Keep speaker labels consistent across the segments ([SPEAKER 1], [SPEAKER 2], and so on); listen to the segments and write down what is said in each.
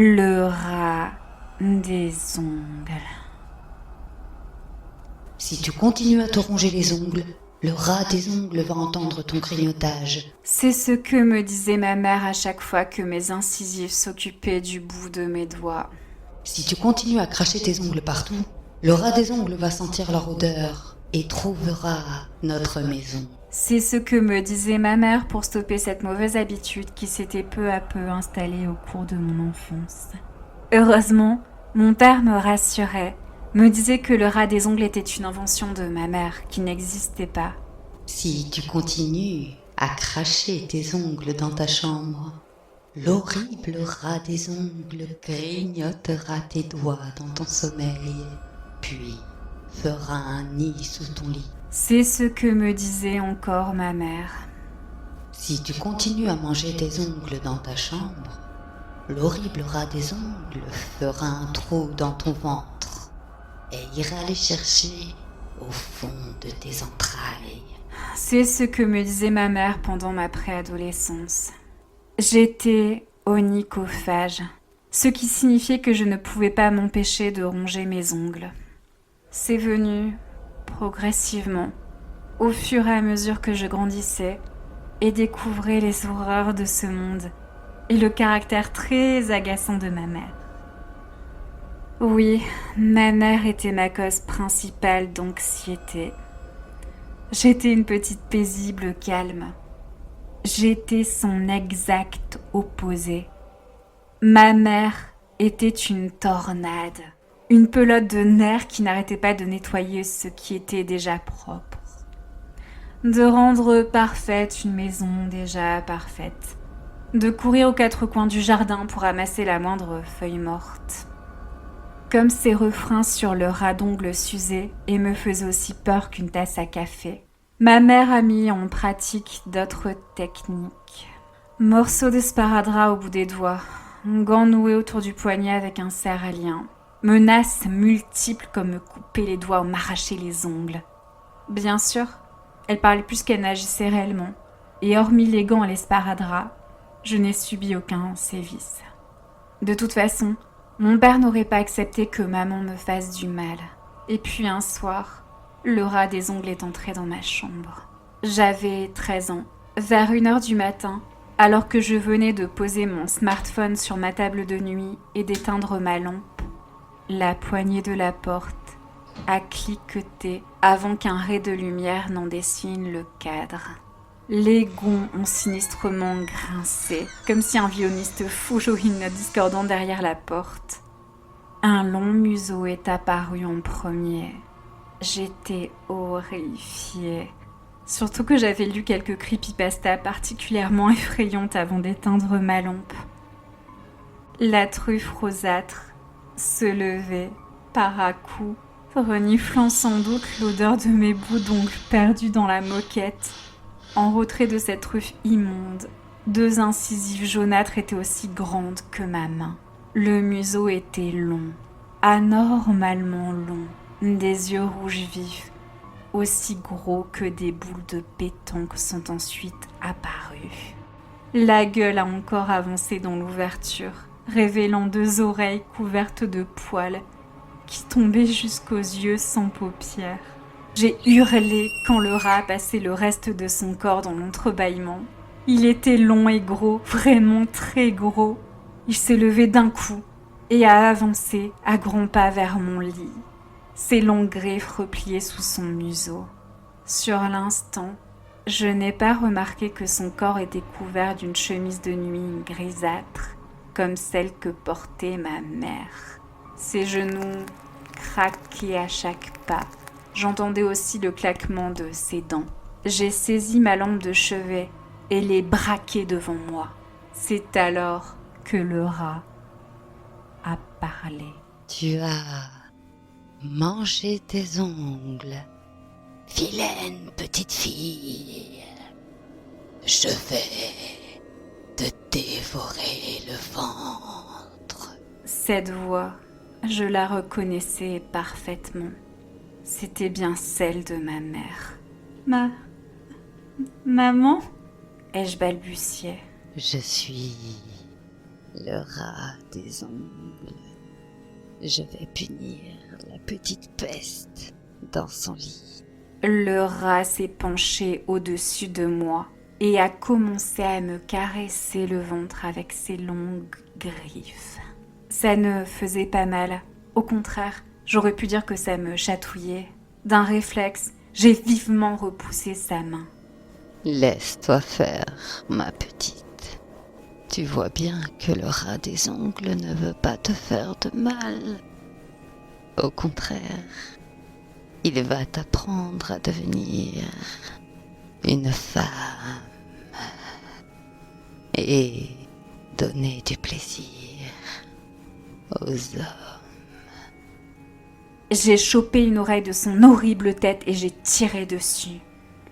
[SPEAKER 1] Le rat des ongles.
[SPEAKER 2] Si tu continues à te ronger les ongles, le rat des ongles va entendre ton grignotage.
[SPEAKER 1] C'est ce que me disait ma mère à chaque fois que mes incisives s'occupaient du bout de mes doigts.
[SPEAKER 2] Si tu continues à cracher tes ongles partout, le rat des ongles va sentir leur odeur et trouvera notre maison.
[SPEAKER 1] C'est ce que me disait ma mère pour stopper cette mauvaise habitude qui s'était peu à peu installée au cours de mon enfance. Heureusement, mon père me rassurait, me disait que le rat des ongles était une invention de ma mère qui n'existait pas.
[SPEAKER 2] Si tu continues à cracher tes ongles dans ta chambre, l'horrible rat des ongles grignotera tes doigts dans ton sommeil, puis fera un nid sous ton lit.
[SPEAKER 1] C'est ce que me disait encore ma mère.
[SPEAKER 2] Si tu continues à manger tes ongles dans ta chambre, l'horrible rat des ongles fera un trou dans ton ventre et ira les chercher au fond de tes entrailles.
[SPEAKER 1] C'est ce que me disait ma mère pendant ma préadolescence. J'étais onychophage, ce qui signifiait que je ne pouvais pas m'empêcher de ronger mes ongles. C'est venu progressivement, au fur et à mesure que je grandissais et découvrais les horreurs de ce monde et le caractère très agaçant de ma mère. Oui, ma mère était ma cause principale d'anxiété. J'étais une petite paisible calme. J'étais son exact opposé. Ma mère était une tornade, une pelote de nerfs qui n'arrêtait pas de nettoyer ce qui était déjà propre, de rendre parfaite une maison déjà parfaite, de courir aux quatre coins du jardin pour ramasser la moindre feuille morte. Comme ses refrains sur le rat d'ongles s'usaient et me faisaient aussi peur qu'une tasse à café, ma mère a mis en pratique d'autres techniques. Morceau de sparadrap au bout des doigts, gants noués autour du poignet avec un serre à lien, menaces multiples comme me couper les doigts ou m'arracher les ongles. Bien sûr, elle parlait plus qu'elle n'agissait réellement, et hormis les gants et les sparadraps, je n'ai subi aucun sévice. De toute façon, mon père n'aurait pas accepté que maman me fasse du mal. Et puis un soir, le rat des ongles est entré dans ma chambre. J'avais 13 ans. Vers 1h du matin, alors que je venais de poser mon smartphone sur ma table de nuit et d'éteindre ma lampe, la poignée de la porte a cliqueté avant qu'un ray de lumière n'en dessine le cadre. Les gonds ont sinistrement grincé, comme si un violoniste fou jouait une note discordante derrière la porte. Un long museau est apparu en premier. J'étais horrifiée. Surtout que j'avais lu quelques creepypastas particulièrement effrayantes avant d'éteindre ma lampe. La truffe rosâtre se levait par à coups, reniflant sans doute l'odeur de mes bouts d'ongles perdus dans la moquette. En retrait de cette truffe immonde, 2 incisives jaunâtres étaient aussi grandes que ma main. Le museau était long, anormalement long, des yeux rouges vifs, aussi gros que des boules de pétanque sont ensuite apparues. La gueule a encore avancé dans l'ouverture, révélant 2 oreilles couvertes de poils qui tombaient jusqu'aux yeux sans paupières. J'ai hurlé quand le rat a passé le reste de son corps dans l'entrebâillement. Il était long et gros, vraiment très gros. Il s'est levé d'un coup et a avancé à grands pas vers mon lit, ses longues griffes repliées sous son museau. Sur l'instant, je n'ai pas remarqué que son corps était couvert d'une chemise de nuit grisâtre, comme celle que portait ma mère. Ses genoux craquaient à chaque pas. J'entendais aussi le claquement de ses dents. J'ai saisi ma lampe de chevet et l'ai braquée devant moi. C'est alors que le rat a parlé.
[SPEAKER 2] Tu as mangé tes ongles, vilaine petite fille. Je vais te dévorer le ventre.
[SPEAKER 1] Cette voix, je la reconnaissais parfaitement. C'était bien celle de ma mère. Maman ? Ai-je balbutié.
[SPEAKER 2] Je suis Le rat des ongles. Je vais punir la petite peste dans son lit.
[SPEAKER 1] Le rat s'est penché au-dessus de moi et a commencé à me caresser le ventre avec ses longues griffes. Ça ne faisait pas mal. Au contraire, j'aurais pu dire que ça me chatouillait. D'un réflexe, j'ai vivement repoussé sa main.
[SPEAKER 2] Laisse-toi faire, ma petite. Tu vois bien que le rat des ongles ne veut pas te faire de mal. Au contraire, il va t'apprendre à devenir une femme et donner du plaisir aux hommes.
[SPEAKER 1] J'ai chopé une oreille de son horrible tête et j'ai tiré dessus.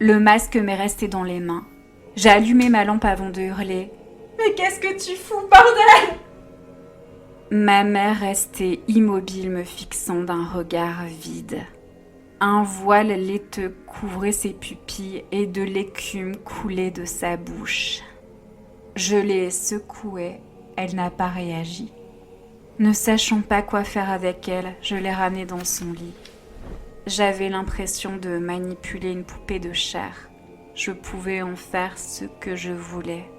[SPEAKER 1] Le masque m'est resté dans les mains. J'ai allumé ma lampe avant de hurler. « Mais qu'est-ce que tu fous, bordel ?» Ma mère restait immobile me fixant d'un regard vide. Un voile laiteux couvrait ses pupilles et de l'écume coulait de sa bouche. Je l'ai secouée, elle n'a pas réagi. Ne sachant pas quoi faire avec elle, je l'ai ramenée dans son lit. J'avais l'impression de manipuler une poupée de chair. Je pouvais en faire ce que je voulais.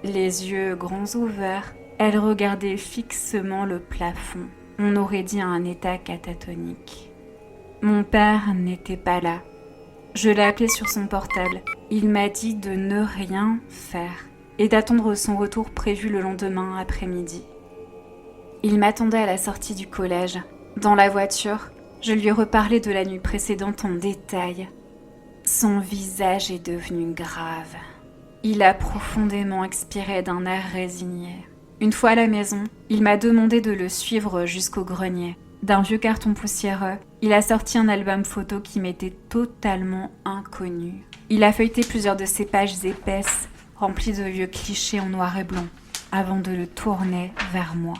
[SPEAKER 1] Les yeux grands ouverts, elle regardait fixement le plafond. On aurait dit un état catatonique. Mon père n'était pas là. Je l'ai appelé sur son portable. Il m'a dit de ne rien faire et d'attendre son retour prévu le lendemain après-midi. Il m'attendait à la sortie du collège. Dans la voiture, je lui ai reparlé de la nuit précédente en détail. Son visage est devenu grave. Il a profondément expiré d'un air résigné. Une fois à la maison, il m'a demandé de le suivre jusqu'au grenier. D'un vieux carton poussiéreux, il a sorti un album photo qui m'était totalement inconnu. Il a feuilleté plusieurs de ces pages épaisses, remplies de vieux clichés en noir et blanc, avant de le tourner vers moi.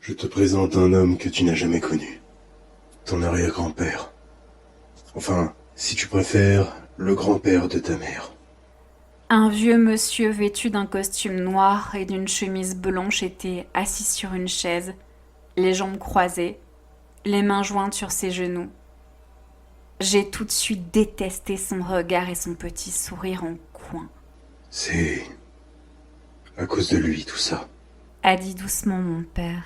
[SPEAKER 3] Je te présente un homme que tu n'as jamais connu. Ton arrière-grand-père. Enfin, si tu préfères, le grand-père de ta mère.
[SPEAKER 1] Un vieux monsieur vêtu d'un costume noir et d'une chemise blanche était assis sur une chaise, les jambes croisées, les mains jointes sur ses genoux. J'ai tout de suite détesté son regard et son petit sourire en coin.
[SPEAKER 3] C'est à cause de lui tout ça.
[SPEAKER 1] A dit doucement mon père.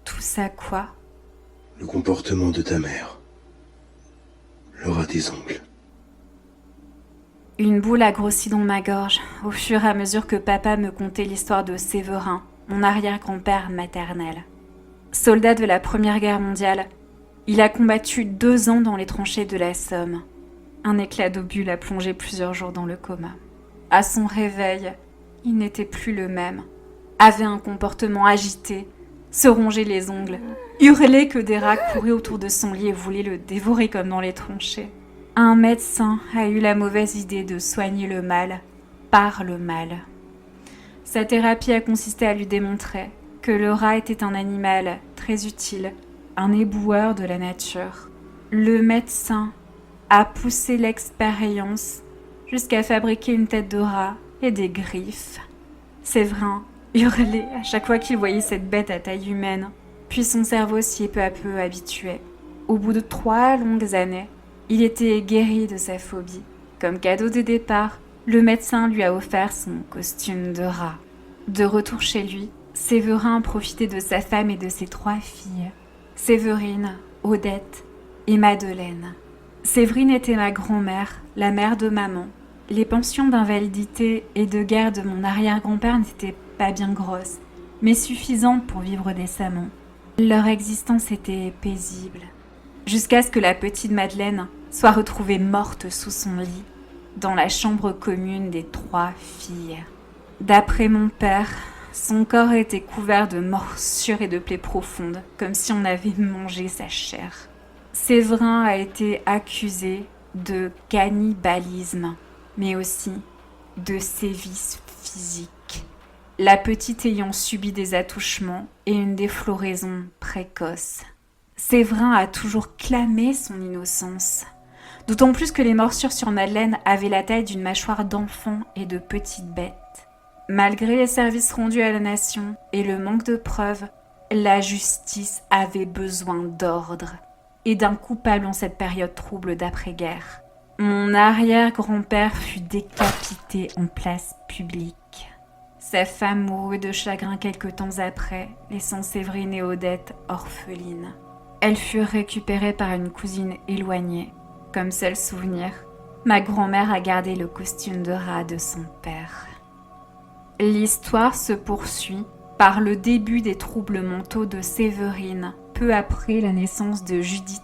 [SPEAKER 1] Tout ça quoi ?
[SPEAKER 3] Le comportement de ta mère. Le rat des ongles.
[SPEAKER 1] Une boule a grossi dans ma gorge au fur et à mesure que papa me contait l'histoire de Séverin, mon arrière-grand-père maternel. Soldat de la Première Guerre mondiale, il a combattu 2 ans dans les tranchées de la Somme. Un éclat d'obus l'a plongé plusieurs jours dans le coma. À son réveil, il n'était plus le même. Avait un comportement agité, se rongeait les ongles, hurlait que des rats couraient autour de son lit et voulaient le dévorer comme dans les tranchées. Un médecin a eu la mauvaise idée de soigner le mal par le mal. Sa thérapie a consisté à lui démontrer que le rat était un animal très utile, un éboueur de la nature. Le médecin a poussé l'expérience jusqu'à fabriquer une tête de rat et des griffes. Séverin hurlait à chaque fois qu'il voyait cette bête à taille humaine, puis son cerveau s'y est peu à peu habitué. Au bout de 3 longues années, il était guéri de sa phobie. Comme cadeau de départ, le médecin lui a offert son costume de rat. De retour chez lui, Séverin profitait de sa femme et de ses 3 filles, Séverine, Odette et Madeleine. Séverine était ma grand-mère, la mère de maman. Les pensions d'invalidité et de guerre de mon arrière-grand-père n'étaient pas bien grosses, mais suffisantes pour vivre décemment. Leur existence était paisible, jusqu'à ce que la petite Madeleine soit retrouvée morte sous son lit, dans la chambre commune des 3 filles. D'après mon père, son corps était couvert de morsures et de plaies profondes, comme si on avait mangé sa chair. Séverin a été accusé de cannibalisme, mais aussi de sévices physiques, la petite ayant subi des attouchements et une défloraison précoce. Séverin a toujours clamé son innocence, d'autant plus que les morsures sur Madeleine avaient la taille d'une mâchoire d'enfant et de petite bête. Malgré les services rendus à la nation et le manque de preuves, la justice avait besoin d'ordre et d'un coupable en cette période trouble d'après-guerre. Mon arrière-grand-père fut décapité en place publique. Sa femme mourut de chagrin quelque temps après, laissant Séverine et Odette orphelines. Elles furent récupérées par une cousine éloignée. Comme seul souvenir, ma grand-mère a gardé le costume de rat de son père. L'histoire se poursuit par le début des troubles mentaux de Séverine, peu après la naissance de Judith,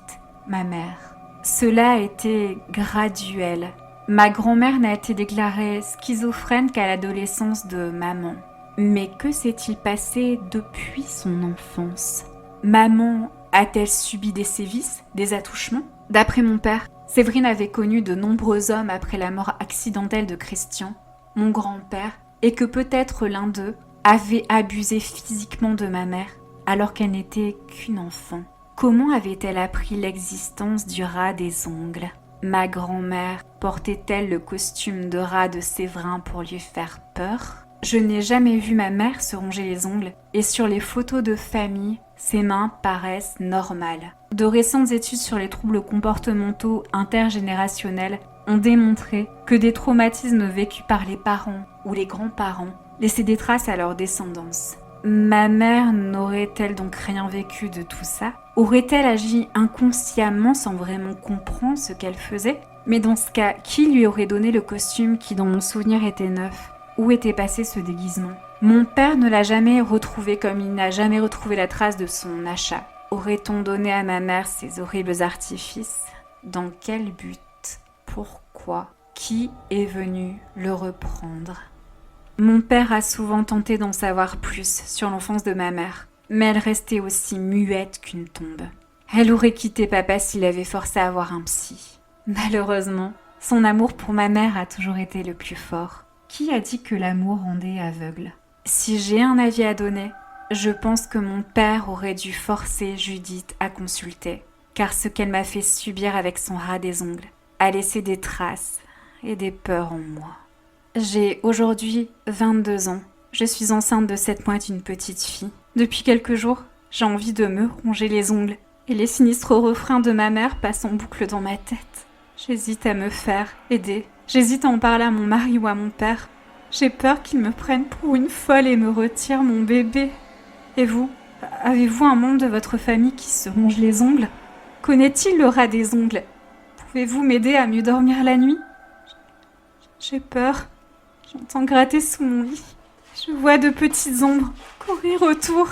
[SPEAKER 1] ma mère. Cela a été graduel. Ma grand-mère n'a été déclarée schizophrène qu'à l'adolescence de maman. Mais que s'est-il passé depuis son enfance? Maman a-t-elle subi des sévices, des attouchements? D'après mon père, Séverine avait connu de nombreux hommes après la mort accidentelle de Christian, mon grand-père, et que peut-être l'un d'eux avait abusé physiquement de ma mère alors qu'elle n'était qu'une enfant. Comment avait-elle appris l'existence du rat des ongles? Ma grand-mère portait-elle le costume de rat de Séverin pour lui faire peur? Je n'ai jamais vu ma mère se ronger les ongles et sur les photos de famille, ses mains paraissent normales. De récentes études sur les troubles comportementaux intergénérationnels ont démontré que des traumatismes vécus par les parents ou les grands-parents laissaient des traces à leur descendance. Ma mère n'aurait-elle donc rien vécu de tout ça? Aurait-elle agi inconsciemment sans vraiment comprendre ce qu'elle faisait? Mais dans ce cas, qui lui aurait donné le costume qui dans mon souvenir était neuf? Où était passé ce déguisement? Mon père ne l'a jamais retrouvé comme il n'a jamais retrouvé la trace de son achat. Aurait-on donné à ma mère ces horribles artifices? Dans quel but? Pourquoi? Qui est venu le reprendre? Mon père a souvent tenté d'en savoir plus sur l'enfance de ma mère, mais elle restait aussi muette qu'une tombe. Elle aurait quitté papa s'il l'avait forcé à avoir un psy. Malheureusement, son amour pour ma mère a toujours été le plus fort. Qui a dit que l'amour rendait aveugle? Si j'ai un avis à donner, je pense que mon père aurait dû forcer Judith à consulter, car ce qu'elle m'a fait subir avec son rat des ongles a laissé des traces et des peurs en moi. J'ai aujourd'hui 22 ans. Je suis enceinte de 7 mois d'une petite fille. Depuis quelques jours, j'ai envie de me ronger les ongles et les sinistres refrains de ma mère passent en boucle dans ma tête. J'hésite à me faire aider. J'hésite à en parler à mon mari ou à mon père. J'ai peur qu'ils me prennent pour une folle et me retirent mon bébé. Et vous, avez-vous un membre de votre famille qui se ronge les ongles? Connaît-il le rat des ongles? Pouvez-vous m'aider à mieux dormir la nuit? J'ai peur. J'entends gratter sous mon lit. Je vois de petites ombres courir autour.